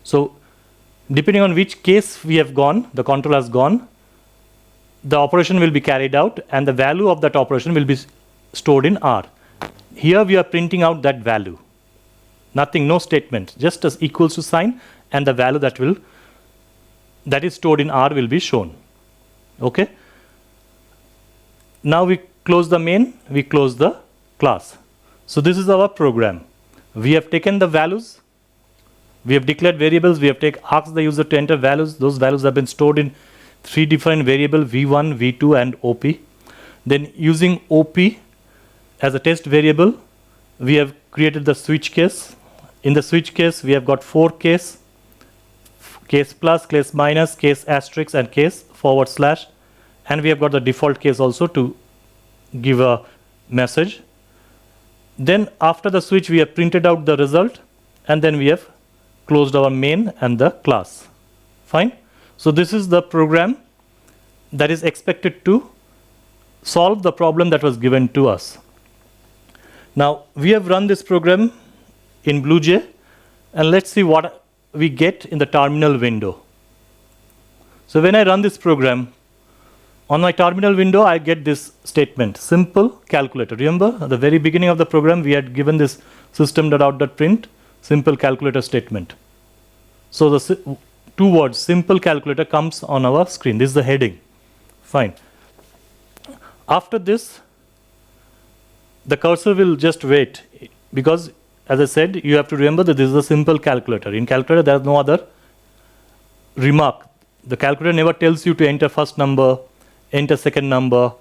So depending on which case we have gone, the control has gone, the operation will be carried out and the value of that operation will be stored in R. Here we are printing out that value. Nothing, no statement, just as equals to sign and the value that is stored in R will be shown. Okay. Now we close the main, we close the class. So this is our program. We have taken the values, we have declared variables, we have asked the user to enter values. Those values have been stored in 3 different variables, V1, V2 and OP. Then using OP as a test variable, we have created the switch case. In the switch case, we have got 4 case plus, case minus, case asterisk and case forward slash. And we have got the default case also to give a message. Then after the switch, we have printed out the result and then we have closed our main and the class. Fine. So this is the program that is expected to solve the problem that was given to us. Now we have run this program in BlueJ and let's see what we get in the terminal window. So when I run this program, on my terminal window, I get this statement, simple calculator. Remember, at the very beginning of the program, we had given this system.out.print, simple calculator statement. So the 2 words, simple calculator, comes on our screen. This is the heading. Fine. After this, the cursor will just wait because, as I said, you have to remember that this is a simple calculator. In calculator, there is no other remark. The calculator never tells you to enter first number, enter second number,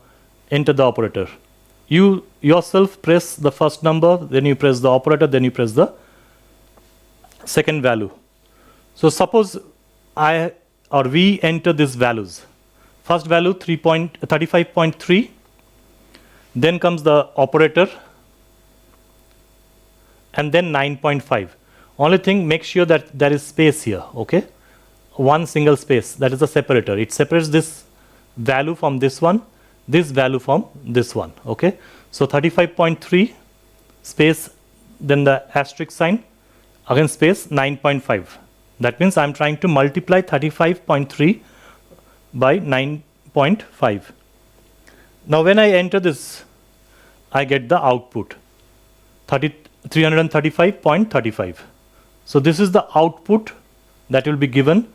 enter the operator. You yourself press the first number, then you press the operator, then you press the second value. So suppose we enter these values. First value 35.3, then comes the operator, and then 9.5. Only thing, make sure that there is space here, okay? One single space, that is the separator. It separates this value from this one, this value from this one, okay? So 35.3 space, then the asterisk sign, again space 9.5. That means I'm trying to multiply 35.3 by 9.5. Now when I enter this, I get the output 335.35. So this is the output that will be given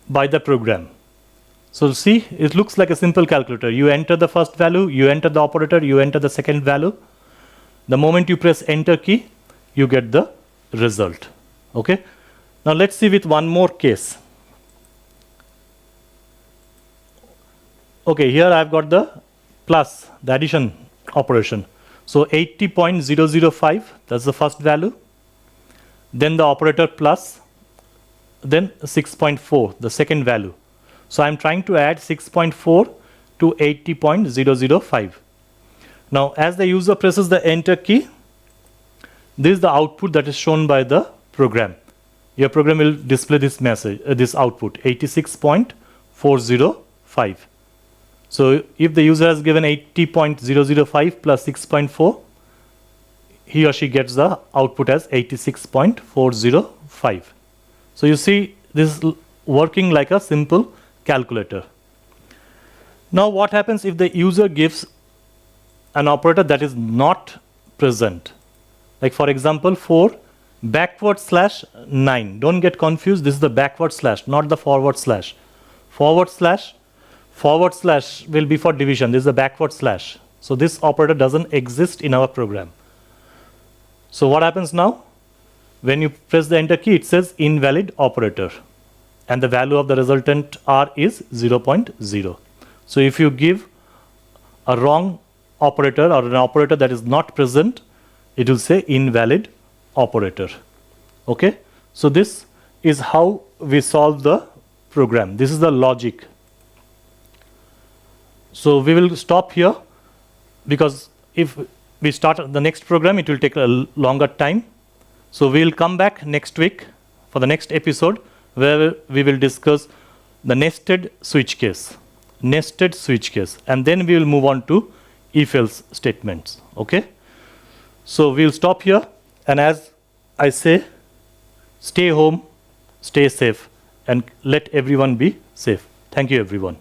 by the program. So see, it looks like a simple calculator. You enter the first value, you enter the operator, you enter the second value. The moment you press enter key, you get the result. Okay. Now let's see with one more case. Okay, here I've got the plus, the addition operation. So 80.005, that's the first value. Then the operator plus, then 6.4, the second value. So I'm trying to add 6.4 to 80.005. Now as the user presses the enter key, this is the output that is shown by the program. Your program will display this message, this output, 86.405. So if the user has given 80.005 plus 6.4, he or she gets the output as 86.405. So you see, this is working like a simple calculator. Now what happens if the user gives an operator that is not present? Like for example, 4 backward slash 9. Don't get confused, this is the backward slash, not the forward slash. Forward slash will be for division, this is the backward slash. So this operator doesn't exist in our program. So what happens now? when you press the enter key, it says invalid operator. And the value of the resultant R is 0.0. So if you give a wrong operator or an operator that is not present, it will say invalid operator. Okay? So this is how we solve the program. This is the logic. So we will stop here, because if we start the next program, it will take a longer time. So we will come back next week for the next episode, where we will discuss the nested switch case. Nested switch case. And then we will move on to if-else statements. Okay? So we will stop here. And as I say, stay home, stay safe, and let everyone be safe. Thank you, everyone.